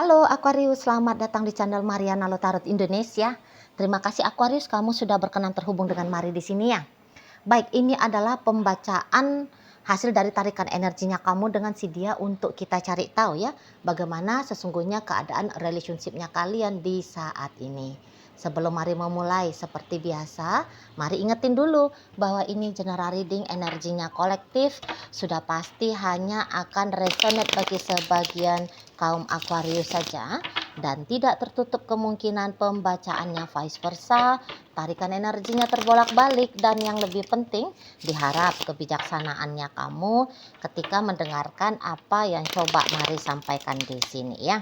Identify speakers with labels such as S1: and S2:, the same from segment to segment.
S1: Halo Aquarius, selamat datang di channel Mariana Lotarot Indonesia. Terima kasih Aquarius, kamu sudah berkenan terhubung dengan Mari di sini ya. Baik, ini adalah pembacaan hasil dari tarikan energinya kamu dengan si dia untuk kita cari tahu ya, bagaimana sesungguhnya keadaan relationship-nya kalian di saat ini. Sebelum Mari memulai, seperti biasa, Mari ingetin dulu bahwa ini general reading, energinya kolektif, sudah pasti hanya akan resonate bagi sebagian kaum Aquarius saja, dan tidak tertutup kemungkinan pembacaannya vice versa, tarikan energinya terbolak-balik, dan yang lebih penting, diharap kebijaksanaannya kamu ketika mendengarkan apa yang coba Mari sampaikan di sini ya.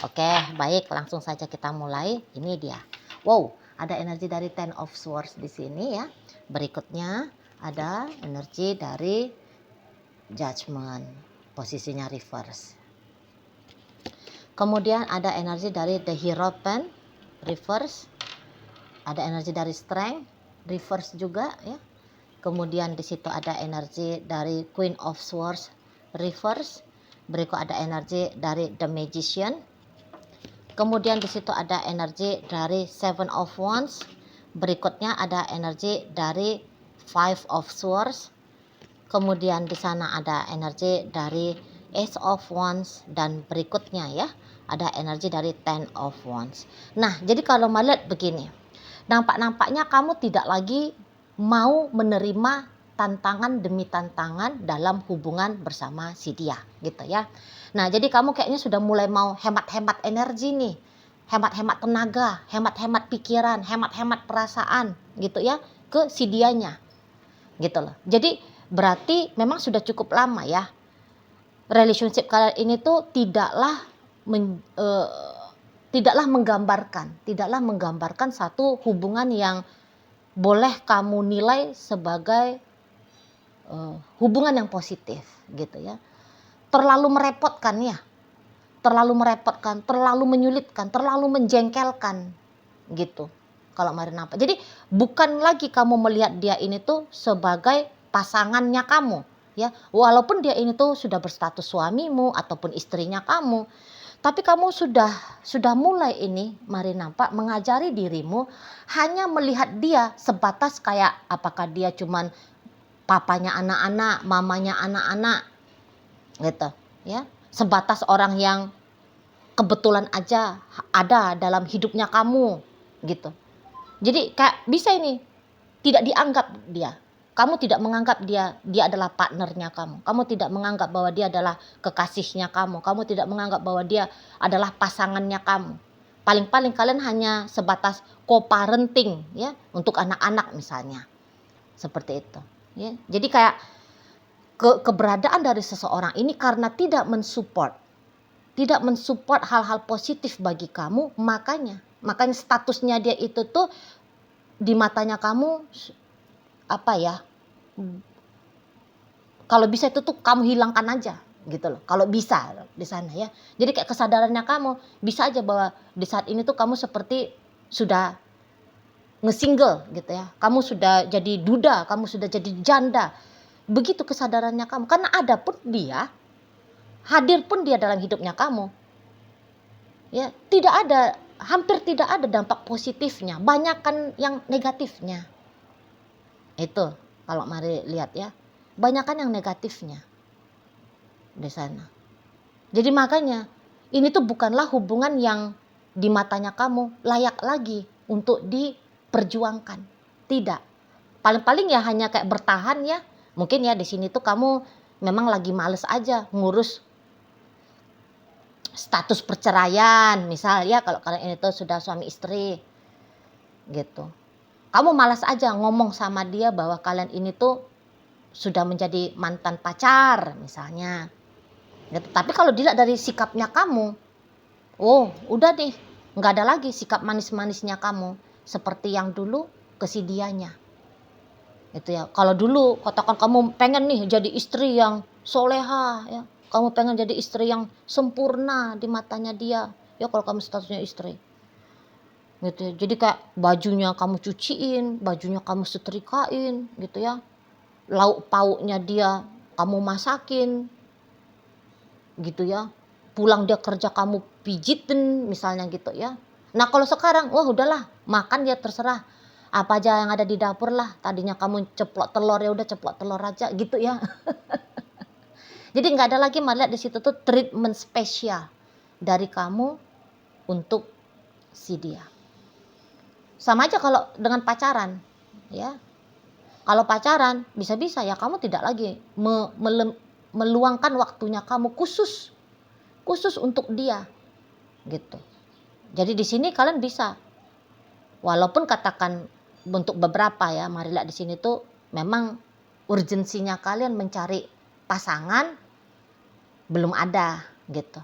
S1: Oke, baik, langsung saja kita mulai. Ini dia. Wow, ada energi dari Ten of Swords di sini ya. Berikutnya ada energi dari Judgment, posisinya reverse. Kemudian ada energi dari The Hierophant, reverse. Ada energi dari Strength, reverse juga ya. Kemudian di situ ada energi dari Queen of Swords, reverse. Berikut ada energi dari The Magician. Kemudian di situ ada energi dari Seven of Wands. Berikutnya ada energi dari Five of Swords. Kemudian di sana ada energi dari Ace of Wands, dan berikutnya ya ada energi dari Ten of Wands. Nah, jadi kalau melihat begini, nampaknya kamu tidak lagi mau menerima tantangan demi tantangan dalam hubungan bersama si dia gitu ya. Nah, jadi kamu kayaknya sudah mulai mau hemat-hemat energi nih, hemat-hemat tenaga, hemat-hemat pikiran, hemat-hemat perasaan gitu ya ke si dianya gitu loh. Jadi berarti memang sudah cukup lama ya relationship kalian ini tuh tidaklah menggambarkan satu hubungan yang boleh kamu nilai sebagai hubungan yang positif gitu ya. Terlalu merepotkan ya, terlalu menyulitkan, terlalu menjengkelkan gitu kalau Mari nampak. Jadi bukan lagi kamu melihat dia ini tuh sebagai pasangannya kamu ya, walaupun dia ini tuh sudah berstatus suamimu ataupun istrinya kamu, tapi kamu sudah mulai ini Mari nampak mengajari dirimu hanya melihat dia sebatas kayak apakah dia cuman papanya anak-anak, mamanya anak-anak gitu ya, sebatas orang yang kebetulan aja ada dalam hidupnya kamu gitu. Jadi kayak bisa ini tidak dianggap dia. Kamu tidak menganggap dia adalah partnernya kamu. Kamu tidak menganggap bahwa dia adalah kekasihnya kamu. Kamu tidak menganggap bahwa dia adalah pasangannya kamu. Paling-paling kalian hanya sebatas co-parenting ya untuk anak-anak misalnya. Seperti itu ya. Jadi kayak keberadaan dari seseorang ini karena tidak mensupport hal-hal positif bagi kamu, makanya statusnya dia itu tuh di matanya kamu apa ya, kalau bisa itu tuh kamu hilangkan aja gitu loh, kalau bisa di sana ya. Jadi kayak kesadarannya kamu bisa aja bahwa di saat ini tuh kamu seperti sudah ngesingle gitu ya, kamu sudah jadi duda, kamu sudah jadi janda, begitu kesadarannya kamu, karena ada pun dia, hadir pun dia dalam hidupnya kamu ya, hampir tidak ada dampak positifnya, banyak kan yang negatifnya. Itu kalau Mari lihat ya, banyak kan yang negatifnya di sana. Jadi makanya ini tuh bukanlah hubungan yang di matanya kamu layak lagi untuk diperjuangkan. Tidak. Paling-paling ya hanya kayak bertahan ya. Mungkin ya di sini tuh kamu memang lagi males aja ngurus status perceraian misal ya, kalau kalian itu sudah suami istri gitu. Kamu malas aja ngomong sama dia bahwa kalian ini tuh sudah menjadi mantan pacar misalnya gitu. Tapi kalau dilihat dari sikapnya kamu, oh udah deh, nggak ada lagi sikap manis-manisnya kamu seperti yang dulu ke si dianya itu ya. Kalau dulu katakan kamu pengen nih jadi istri yang soleha ya, kamu pengen jadi istri yang sempurna di matanya dia ya, kalau kamu statusnya istri gitu ya. Jadi kayak bajunya kamu cuciin, bajunya kamu setrikain gitu ya, lauk pauknya dia kamu masakin gitu ya. pulang dia kerja kamu pijitin misalnya gitu ya. Nah kalau sekarang, wah udahlah, makan ya terserah. Apa aja yang ada di dapur lah. Tadinya kamu ceplok telur, ya udah ceplok telur aja gitu ya. Jadi nggak ada lagi melihat di situ tuh treatment spesial dari kamu untuk si dia. Sama aja kalau dengan pacaran, ya. Kalau pacaran bisa-bisa ya kamu tidak lagi meluangkan waktunya kamu khusus untuk dia, gitu. Jadi di sini kalian bisa, walaupun katakan untuk beberapa ya, mari lihat di sini tuh memang urgensinya kalian mencari pasangan belum ada gitu.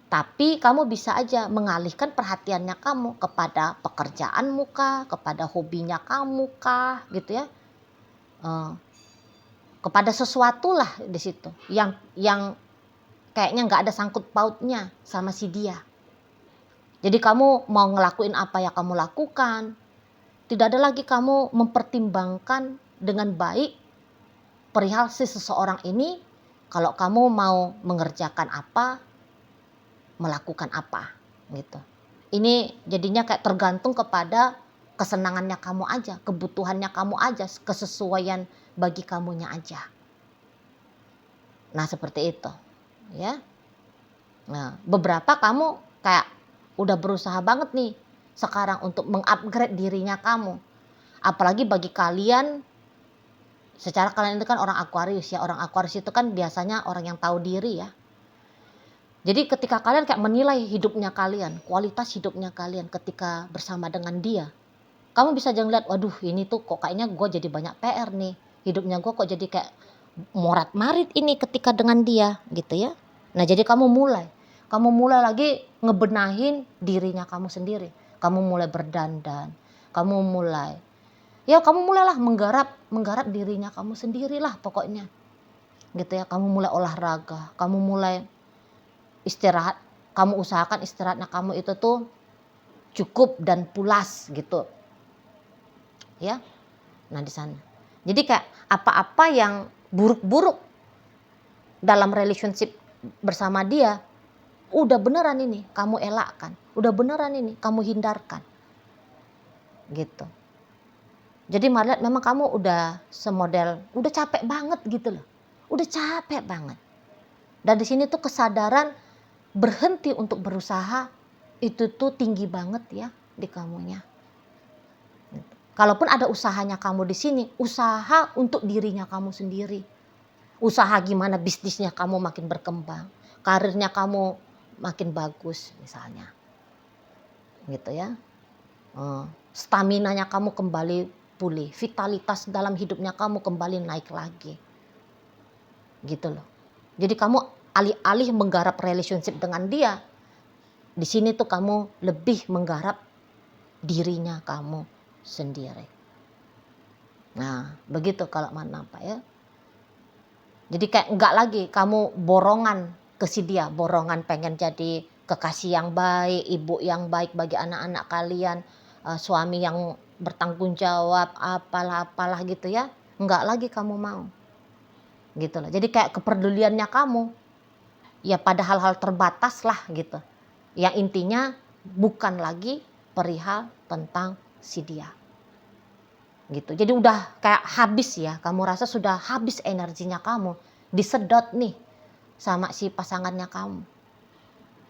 S1: Tapi kamu bisa aja mengalihkan perhatiannya kamu kepada pekerjaanmu kah, kepada hobinya kamu kah, gitu ya. Kepada sesuatu lah di situ yang kayaknya nggak ada sangkut pautnya sama si dia. Jadi kamu mau ngelakuin apa ya kamu lakukan. Tidak ada lagi kamu mempertimbangkan dengan baik perihal si seseorang ini. Kalau kamu mau mengerjakan apa, melakukan apa gitu. Ini jadinya kayak tergantung kepada kesenangannya kamu aja, kebutuhannya kamu aja, kesesuaian bagi kamunya aja. Nah seperti itu ya. Nah beberapa kamu kayak udah berusaha banget nih sekarang untuk mengupgrade dirinya kamu. Apalagi bagi kalian, secara kalian itu kan orang Aquarius ya. Orang Aquarius itu kan biasanya orang yang tahu diri ya. Jadi ketika kalian kayak menilai hidupnya kalian, kualitas hidupnya kalian ketika bersama dengan dia, kamu bisa jangan lihat, waduh ini tuh kok kayaknya gue jadi banyak PR nih, hidupnya gue kok jadi kayak morat marit ini ketika dengan dia gitu ya. Nah jadi kamu mulai lagi ngebenahin dirinya kamu sendiri. Kamu mulai berdandan, kamu mulailah menggarap dirinya kamu sendirilah pokoknya gitu ya. Kamu mulai olahraga, kamu mulai istirahat, kamu usahakan istirahatnya kamu itu tuh cukup dan pulas gitu ya. Nah di sana jadi kayak apa-apa yang buruk-buruk dalam relationship bersama dia, udah beneran ini kamu elakkan, udah beneran ini kamu hindarkan gitu. Jadi Marliat memang kamu udah semodel, udah capek banget gitu loh, udah capek banget. Dan di sini tuh kesadaran berhenti untuk berusaha itu tuh tinggi banget ya di kamunya. Kalaupun ada usahanya kamu di sini, usaha untuk dirinya kamu sendiri. Usaha gimana bisnisnya kamu makin berkembang, karirnya kamu makin bagus misalnya. Gitu ya. Staminanya kamu kembali pulih, vitalitas dalam hidupnya kamu kembali naik lagi. Gitu loh. Jadi kamu alih-alih menggarap relationship dengan dia, di sini tuh kamu lebih menggarap dirinya kamu sendiri. Nah, begitu kalau nampak ya. Jadi kayak enggak lagi kamu borongan ke si dia, borongan pengen jadi kekasih yang baik, ibu yang baik bagi anak-anak kalian, suami yang bertanggung jawab, apalah gitu ya. Enggak lagi kamu mau. Gitu loh. Jadi kayak kepeduliannya kamu ya pada hal-hal terbatas lah gitu. Yang intinya bukan lagi perihal tentang si dia. Gitu. Jadi udah kayak habis ya, kamu rasa sudah habis energinya kamu, disedot nih sama si pasangannya kamu.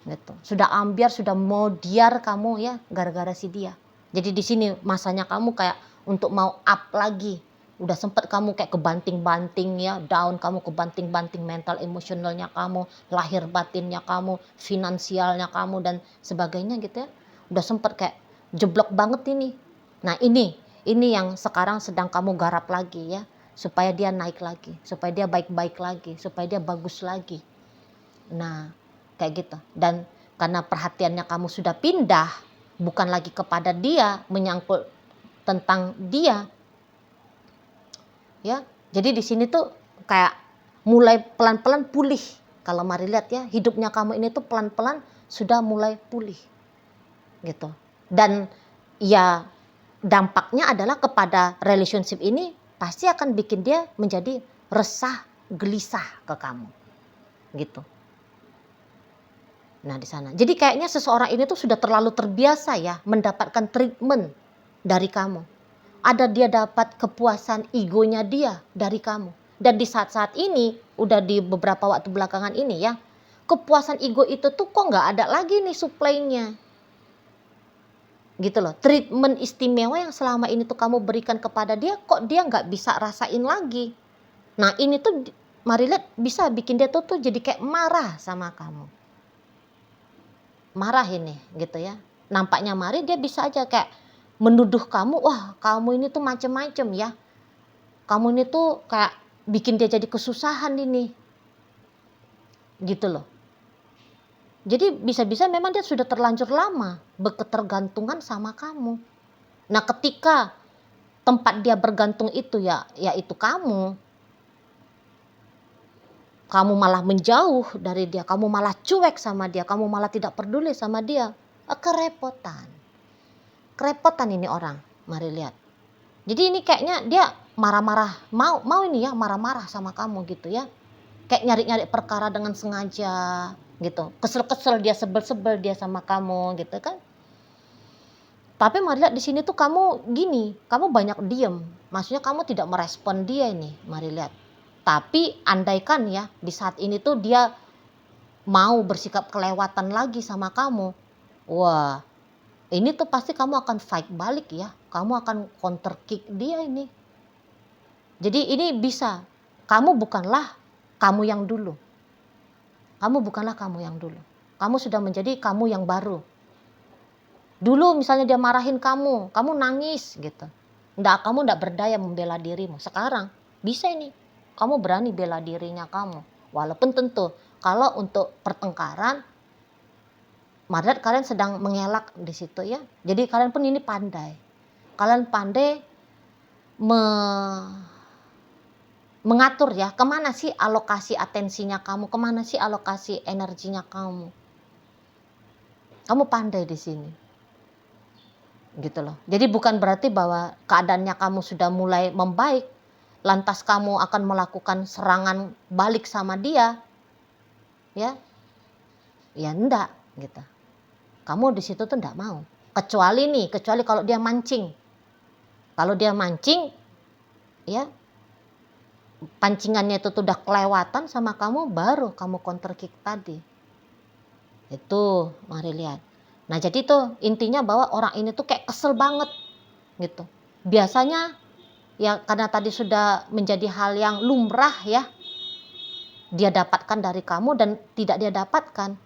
S1: Gitu. Sudah ambiar, sudah modiar kamu ya gara-gara si dia. Jadi di sini masanya kamu kayak untuk mau up lagi. Udah sempet kamu kayak kebanting-banting ya, down kamu, kebanting-banting mental emosionalnya kamu, lahir batinnya kamu, finansialnya kamu dan sebagainya gitu ya. Udah sempet kayak jeblok banget ini. Nah ini yang sekarang sedang kamu garap lagi ya, supaya dia naik lagi, supaya dia baik-baik lagi, supaya dia bagus lagi. Nah kayak gitu. Dan karena perhatiannya kamu sudah pindah, bukan lagi kepada dia, menyangkut tentang dia. Ya, jadi di sini tuh kayak mulai pelan-pelan pulih. Kalau mari lihat ya, hidupnya kamu ini tuh pelan-pelan sudah mulai pulih. Gitu. Dan ya dampaknya adalah kepada relationship ini pasti akan bikin dia menjadi resah, gelisah ke kamu. Gitu. Nah di sana. Jadi kayaknya seseorang ini tuh sudah terlalu terbiasa ya mendapatkan treatment dari kamu. Ada dia dapat kepuasan egonya dia dari kamu. Dan di saat-saat ini, udah di beberapa waktu belakangan ini ya, kepuasan ego itu tuh kok nggak ada lagi nih suplainya. Gitu loh, treatment istimewa yang selama ini tuh kamu berikan kepada dia, kok dia nggak bisa rasain lagi. Nah ini tuh, mari lihat bisa bikin dia tuh jadi kayak marah sama kamu. Marah ini gitu ya. Nampaknya mari dia bisa aja kayak menuduh kamu, wah kamu ini tuh macem-macem ya. Kamu ini tuh kayak bikin dia jadi kesusahan ini. Gitu loh. Jadi bisa-bisa memang dia sudah terlanjur lama berketergantungan sama kamu. Nah ketika tempat dia bergantung itu ya, yaitu kamu malah menjauh dari dia, kamu malah cuek sama dia, kamu malah tidak peduli sama dia, kerepotan. Kerepotan ini orang, mari lihat. Jadi ini kayaknya dia marah-marah, mau ini ya marah-marah sama kamu gitu ya. Kayak nyari-nyari perkara dengan sengaja gitu. Kesel-kesel dia, sebel-sebel dia sama kamu gitu kan. Tapi mari lihat di sini tuh kamu gini, kamu banyak diem. Maksudnya kamu tidak merespon dia ini, mari lihat. Tapi andaikan ya di saat ini tuh dia mau bersikap kelewatan lagi sama kamu. Wah, ini tuh pasti kamu akan fight balik ya. Kamu akan counter kick dia ini. Jadi ini bisa, kamu bukanlah kamu yang dulu. Kamu bukanlah kamu yang dulu. Kamu sudah menjadi kamu yang baru. Dulu misalnya dia marahin kamu nangis gitu. Kamu nggak berdaya membela dirimu. Sekarang bisa ini, kamu berani bela dirinya kamu. Walaupun tentu kalau untuk pertengkaran, Madrat kalian sedang mengelak di situ ya. Jadi kalian pun ini pandai. Kalian pandai mengatur ya, kemana sih alokasi atensinya kamu, kemana sih alokasi energinya kamu. Kamu pandai di sini. Gitu loh. Jadi bukan berarti bahwa keadaannya kamu sudah mulai membaik, lantas kamu akan melakukan serangan balik sama dia. Ya. Ya enggak gitu. Kamu di situ tuh enggak mau. Kecuali kalau dia mancing. Kalau dia mancing ya pancingannya itu tuh udah kelewatan sama kamu, baru kamu counter kick tadi. Itu mari lihat. Nah jadi tuh intinya bahwa orang ini tuh kayak kesel banget gitu. Biasanya ya karena tadi sudah menjadi hal yang lumrah ya, dia dapatkan dari kamu dan tidak dia dapatkan.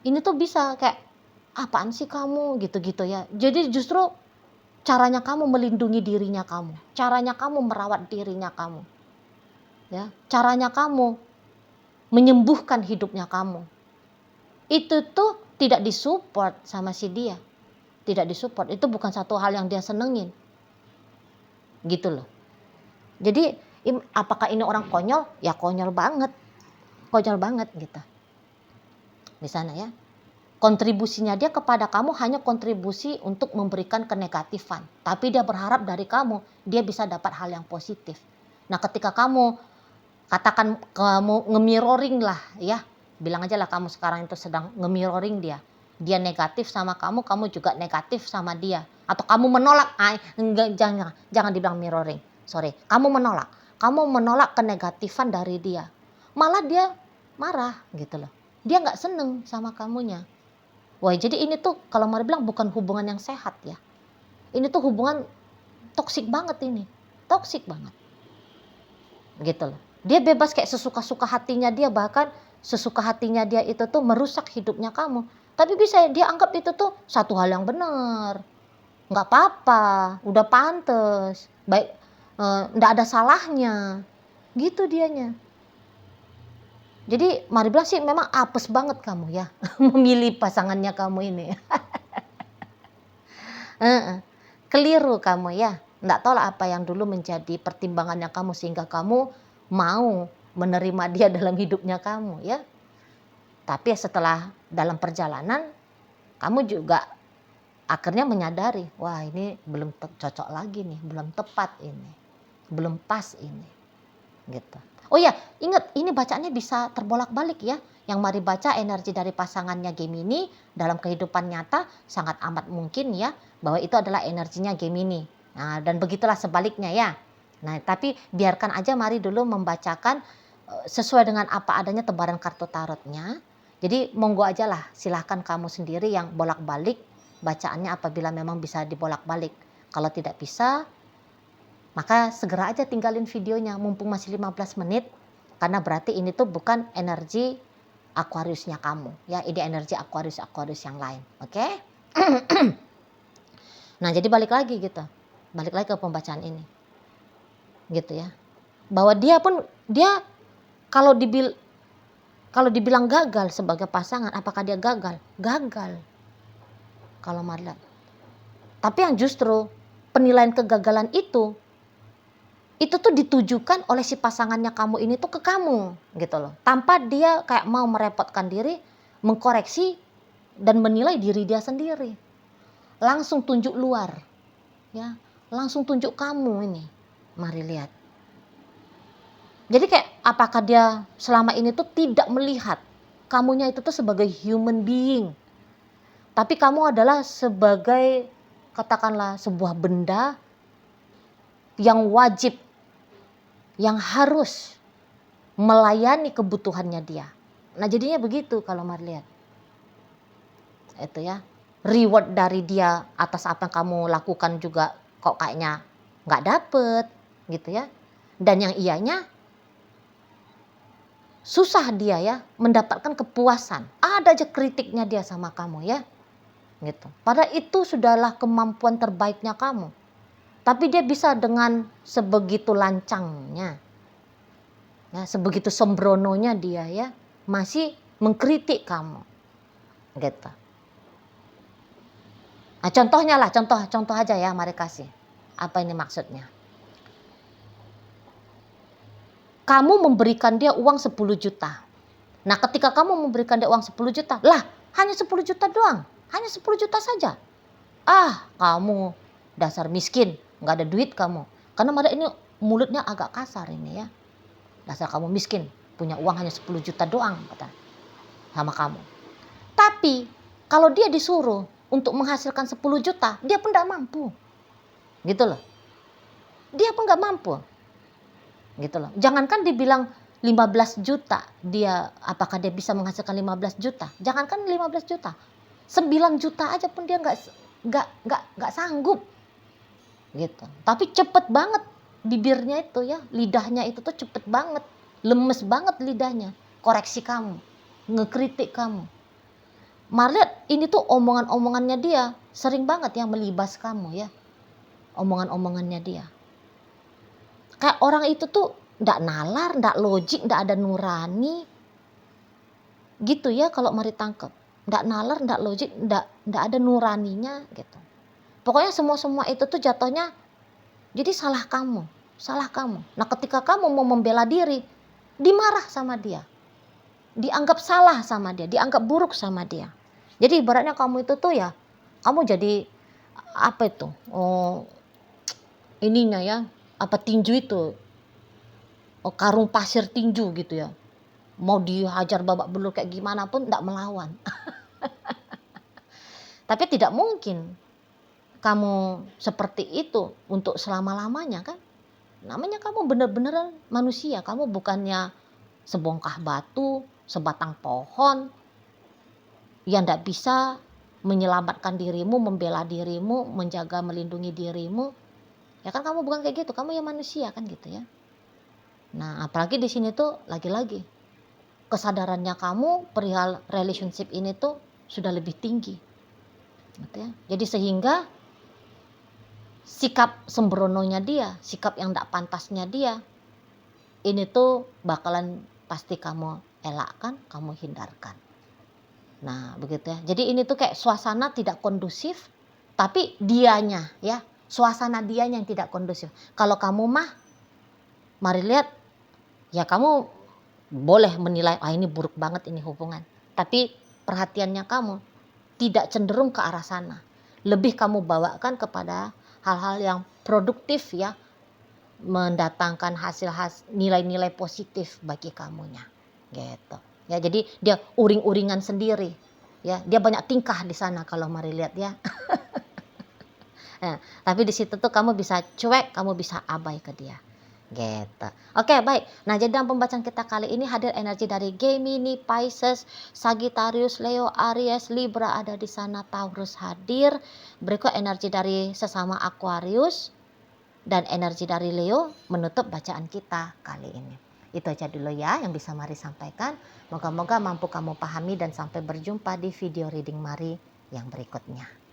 S1: Ini tuh bisa kayak, apaan sih kamu gitu-gitu ya. Jadi justru caranya kamu melindungi dirinya kamu. Caranya kamu merawat dirinya kamu. Ya, caranya kamu menyembuhkan hidupnya kamu. Itu tuh tidak disupport sama si dia. Tidak disupport, itu bukan satu hal yang dia senengin. Gitu loh. Jadi apakah ini orang konyol? Ya konyol banget. Konyol banget gitu. Di sana ya. Kontribusinya dia kepada kamu hanya kontribusi untuk memberikan kenegatifan. Tapi dia berharap dari kamu, dia bisa dapat hal yang positif. Nah ketika kamu, katakan kamu nge-mirroring lah ya. Bilang aja lah kamu sekarang itu sedang nge-mirroring dia. Dia negatif sama kamu, kamu juga negatif sama dia. Atau kamu menolak, jangan dibilang mirroring. Sorry, kamu menolak kenegatifan dari dia. Malah dia marah gitu loh. Dia nggak seneng sama kamunya. Wah jadi ini tuh kalau mau bilang bukan hubungan yang sehat ya. Ini tuh hubungan toksik banget ini. Toksik banget. Gitu loh. Dia bebas kayak sesuka-suka hatinya dia, bahkan sesuka hatinya dia itu tuh merusak hidupnya kamu. Tapi bisa dia anggap itu tuh satu hal yang benar. Nggak apa-apa, udah pantes. Baik, nggak ada salahnya. Gitu dianya. Jadi mari bilang sih memang apes banget kamu ya memilih pasangannya kamu ini. Keliru kamu ya. Nggak tahu lah apa yang dulu menjadi pertimbangannya kamu sehingga kamu mau menerima dia dalam hidupnya kamu ya. Tapi setelah dalam perjalanan kamu juga akhirnya menyadari, wah ini belum cocok lagi nih, belum tepat ini, belum pas ini gitu. Oh ya, ingat ini bacaannya bisa terbolak-balik ya. Yang mari baca energi dari pasangannya Gemini dalam kehidupan nyata sangat amat mungkin ya bahwa itu adalah energinya Gemini. Nah, dan begitulah sebaliknya ya. Nah, tapi biarkan aja mari dulu membacakan sesuai dengan apa adanya tebaran kartu tarotnya. Jadi monggo aja lah, silahkan kamu sendiri yang bolak-balik bacaannya apabila memang bisa dibolak-balik. Kalau tidak bisa, maka segera aja tinggalin videonya mumpung masih 15 menit. Karena berarti ini tuh bukan energi Aquariusnya kamu. Ya, ini energi Aquarius yang lain. Oke? Nah, jadi balik lagi gitu. Balik lagi ke pembacaan ini. Gitu ya. Bahwa dia kalau dibilang gagal sebagai pasangan, apakah dia gagal? Gagal. Kalau Marla. Tapi yang justru penilaian kegagalan itu tuh ditujukan oleh si pasangannya kamu ini tuh ke kamu gitu loh. Tanpa dia kayak mau merepotkan diri, mengkoreksi dan menilai diri dia sendiri. Langsung tunjuk luar. Ya, langsung tunjuk kamu ini. Mari lihat. Jadi kayak apakah dia selama ini tuh tidak melihat kamunya itu tuh sebagai human being. Tapi kamu adalah sebagai katakanlah sebuah benda yang wajib, yang harus melayani kebutuhannya dia. Nah jadinya begitu kalau mari lihat. Itu ya. Reward dari dia atas apa yang kamu lakukan juga kok kayaknya nggak dapet gitu ya. Dan yang ianya susah dia ya mendapatkan kepuasan. Ada aja kritiknya dia sama kamu ya. Gitu. Padahal itu sudahlah kemampuan terbaiknya kamu. Tapi dia bisa dengan sebegitu lancangnya. Ya, sebegitu sembrononya dia ya masih mengkritik kamu. Gitu. Nah, contohnya lah, contoh aja ya, mari kasih. Apa ini maksudnya? Kamu memberikan dia uang 10 juta. Nah, ketika kamu memberikan dia uang 10 juta, lah, hanya 10 juta doang. Hanya 10 juta saja. Ah, kamu dasar miskin, nggak ada duit kamu. Karena Mada ini mulutnya agak kasar ini ya. Dasar kamu miskin, punya uang hanya 10 juta doang, kata sama kamu. Tapi, kalau dia disuruh untuk menghasilkan 10 juta, dia pun nggak mampu. Gitu loh. Dia pun nggak mampu. Gitu loh. Jangankan dibilang 15 juta, apakah dia bisa menghasilkan 15 juta? Jangankan 15 juta. 9 juta aja pun dia nggak sanggup. Gitu. Tapi cepet banget bibirnya itu ya, lidahnya itu tuh cepet banget. Lemes banget lidahnya. Koreksi kamu, ngekritik kamu. Lihat ini tuh omongan-omongannya dia sering banget ya melibas kamu ya. Omongan-omongannya dia. Kayak orang itu tuh ndak nalar, ndak logik, ndak ada nurani. Gitu ya kalau mari tangkap. Ndak nalar, ndak logik, ndak ada nuraninya gitu. Pokoknya semua itu tuh jatuhnya jadi salah kamu. Nah ketika kamu mau membela diri, dimarah sama dia. Dianggap salah sama dia, dianggap buruk sama dia. Jadi ibaratnya kamu itu tuh ya, kamu jadi apa itu? Oh, ininya ya, apa tinju itu, karung pasir tinju gitu ya, mau dihajar babak belur kayak gimana pun tidak melawan. Tapi tidak mungkin kamu seperti itu untuk selama-lamanya kan. Namanya kamu benar-benar manusia, kamu bukannya sebongkah batu, sebatang pohon yang tidak bisa menyelamatkan dirimu, membela dirimu, menjaga melindungi dirimu. Ya kan kamu bukan kayak gitu, kamu ya manusia kan gitu ya. Nah, apalagi di sini tuh lagi-lagi kesadarannya kamu perihal relationship ini tuh sudah lebih tinggi. Gitu ya. Jadi sehingga sikap sembrononya dia, sikap yang tidak pantasnya dia, ini tuh bakalan pasti kamu elakkan, kamu hindarkan. Nah, begitu ya. Jadi ini tuh kayak suasana tidak kondusif, tapi dianya ya. Suasana dianya yang tidak kondusif. Kalau kamu mah, mari lihat, ya kamu boleh menilai, ini buruk banget ini hubungan. Tapi perhatiannya kamu tidak cenderung ke arah sana. Lebih kamu bawakan kepada hal-hal yang produktif ya. Mendatangkan hasil nilai-nilai positif bagi kamunya. Gitu. Ya, jadi dia uring-uringan sendiri. Ya, dia banyak tingkah di sana kalau Mari lihat ya. Nah, tapi di situ tuh kamu bisa cuek, kamu bisa abai ke dia. Gitu. Oke, baik. Nah, jadi dalam pembacaan kita kali ini hadir energi dari Gemini, Pisces, Sagittarius, Leo, Aries, Libra ada di sana, Taurus hadir. Berikut energi dari sesama Aquarius dan energi dari Leo menutup bacaan kita kali ini. Itu aja dulu ya yang bisa Mari sampaikan. Moga-moga mampu kamu pahami dan sampai berjumpa di video reading Mari yang berikutnya.